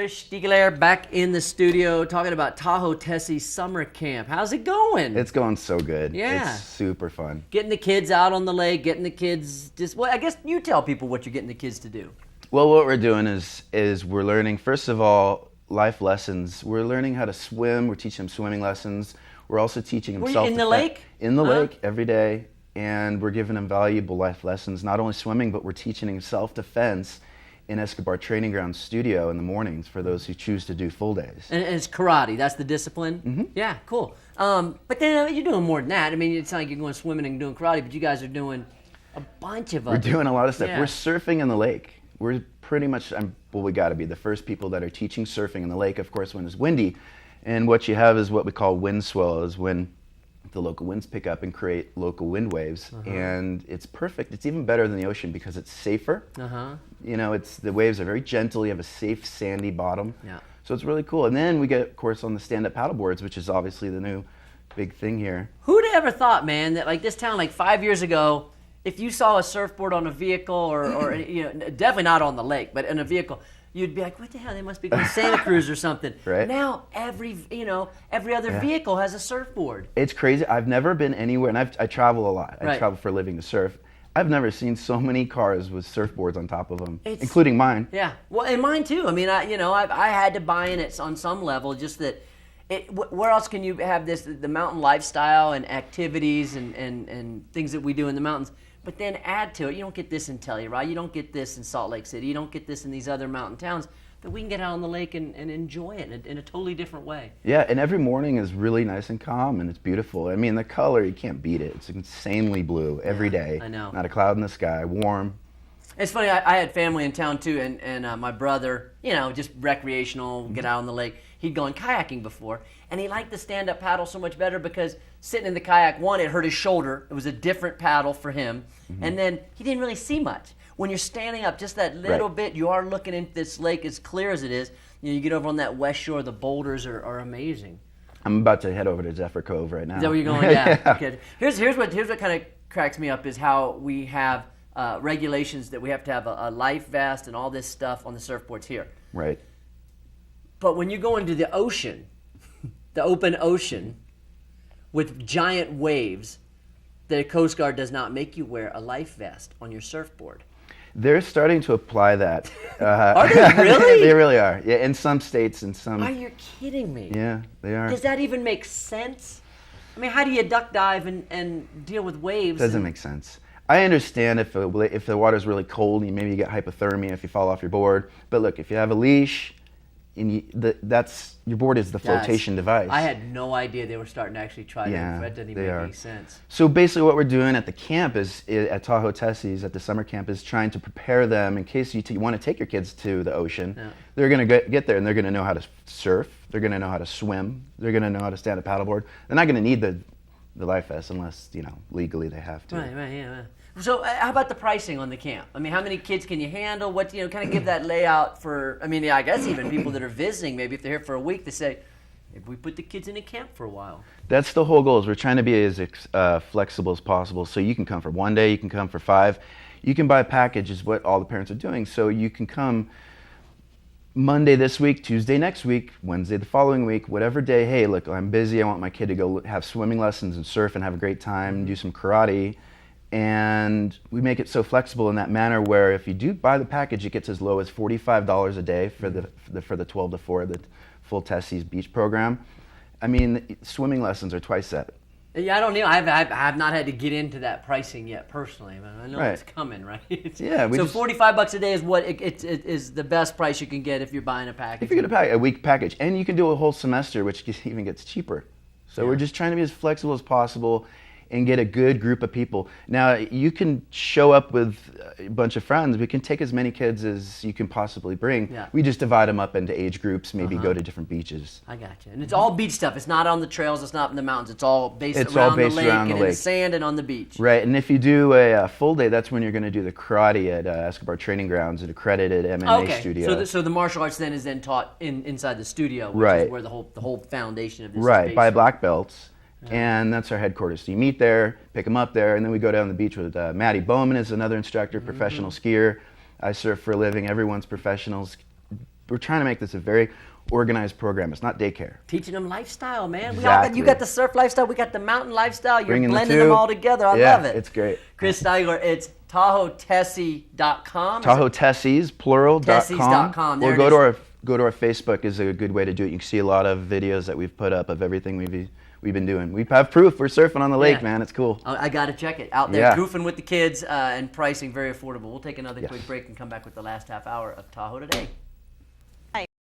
Chris Stiegler back in the studio talking about Tahoe Tessie summer camp. How's it going? It's going so good. Yeah. It's super fun. Getting the kids out on the lake, getting the kids well, I guess you tell people what you're getting the kids to do. Well, what we're doing is we're learning, first of all, life lessons. We're learning how to swim. We're teaching them swimming lessons. We're also teaching them self-defense. In the lake? In the lake every day. And we're giving them valuable life lessons, not only swimming, but we're teaching them self-defense in Escobar Training Ground studio in the mornings for those who choose to do full days. And it's karate, that's the discipline? Mm-hmm. Yeah, cool. But then you're doing more than that. I mean, it's not like you're going swimming and doing karate, but you guys are doing a bunch of We're doing a lot of stuff. Yeah. We're surfing in the lake. We're pretty much, we got to be the first people that are teaching surfing in the lake, of course, when it's windy. And what you have is what we call wind swell, is when the local winds pick up and create local wind waves. And it's perfect. It's even better than the ocean because it's safer. You know, the waves are very gentle. You have a safe sandy bottom. Yeah. So it's really cool. And then we get, of course, on the stand-up paddle boards, which is obviously the new big thing here. Who'd ever thought, man, that like this town, like 5 years ago, if you saw a surfboard on a vehicle or you know, definitely not on the lake, but in a vehicle, you'd be like, what the hell, they must be going to Santa Cruz or something. Right. Now every other vehicle has a surfboard. It's crazy. I've never been anywhere, and I travel a lot. Right. I travel for a living to surf. I've never seen so many cars with surfboards on top of them, including mine. Yeah, well, and mine too. I mean, I had to buy in it on some level, just that. Where else can you have this, the mountain lifestyle and activities and things that we do in the mountains, but then add to it, you don't get this in Telluride, you don't get this in Salt Lake City, you don't get this in these other mountain towns, that we can get out on the lake and enjoy it in a totally different way. Yeah, and every morning is really nice and calm, and it's beautiful. I mean, the color, you can't beat it. It's insanely blue every day. I know. Not a cloud in the sky, warm. It's funny, I had family in town too, and my brother, you know, just recreational, get out on the lake. He'd gone kayaking before, and he liked the stand-up paddle so much better because sitting in the kayak, one, it hurt his shoulder. It was a different paddle for him. And then he didn't really see much. When you're standing up just that little bit, you are looking into this lake as clear as it is. You know, you get over on that west shore, the boulders are amazing. I'm about to head over to Zephyr Cove right now. Is that where you're going? Yeah. Okay. Here's what kind of cracks me up is how we have regulations that we have to have a life vest and all this stuff on the surfboards here. Right. But when you go into the ocean, the open ocean, with giant waves, the Coast Guard does not make you wear a life vest on your surfboard. They're starting to apply that. Are they really? They really are. Yeah, in some states and some. Are you kidding me? Yeah, they are. Does that even make sense? I mean, how do you duck dive and deal with waves? Doesn't make sense. I understand if the water's really cold, maybe you get hypothermia if you fall off your board. But look, if you have a leash, and your board is the flotation device. I had no idea they were starting to actually try that. That doesn't even make any sense. So basically what we're doing at the camp at Tahoe Tessie's, at the summer camp, is trying to prepare them in case you want to take your kids to the ocean. Yeah. They're going to get there and they're going to know how to surf. They're going to know how to swim. They're going to know how to stand a paddleboard. They're not going to need the life vest unless, legally they have to. Right, yeah. So how about the pricing on the camp? I mean, how many kids can you handle? What, kind of give that layout for, I mean, I guess even people that are visiting, maybe if they're here for a week, they say, if we put the kids in a camp for a while. That's the whole goal, is we're trying to be as flexible as possible. So you can come for 1 day, you can come for 5. You can buy a package is what all the parents are doing. So you can come Monday this week, Tuesday next week, Wednesday the following week, whatever day. Hey, look, I'm busy. I want my kid to go have swimming lessons and surf and have a great time and do some karate. And we make it so flexible in that manner where if you do buy the package, it gets as low as $45 a day for the 12 to 4, the full Tessie's beach program. I mean, swimming lessons are twice that. Yeah, I don't know. I have not had to get into that pricing yet personally, but I know it's coming, right? Yeah. So $45 a day is what it is the best price you can get if you're buying a package. If you get a week package, and you can do a whole semester, which even gets cheaper. So we're just trying to be as flexible as possible and get a good group of people. Now, you can show up with a bunch of friends. We can take as many kids as you can possibly bring. Yeah. We just divide them up into age groups, maybe go to different beaches. I got you. And it's all beach stuff. It's not on the trails. It's not in the mountains. It's all based around the lake and in the sand and on the beach. Right, and if you do a full day, that's when you're going to do the karate at Escobar Training Grounds, an accredited MMA studio. So the martial arts then is taught inside the studio, which is where the whole foundation of this is based by on. black belts. And that's our headquarters. So you meet there, pick them up there, and then we go down the beach with Matty Bowman is another instructor, professional skier. I surf for a living. Everyone's professionals. we're trying to make this a very organized program. It's not daycare. Teaching them lifestyle, man. Exactly. You got the surf lifestyle, we got the mountain lifestyle. You're Bringing blending them all together. I love it. It's great. Chris Steigler, it's TahoeTessie.com. Tahoe Tessies, plural.com. Tessies.com. Or go to our Facebook is a good way to do it. You can see a lot of videos that we've put up of everything we've been doing. We have proof. We're surfing on the lake, man. It's cool. I got to check it. Out there goofing with the kids and pricing very affordable. We'll take another quick break and come back with the last half hour of Tahoe Today.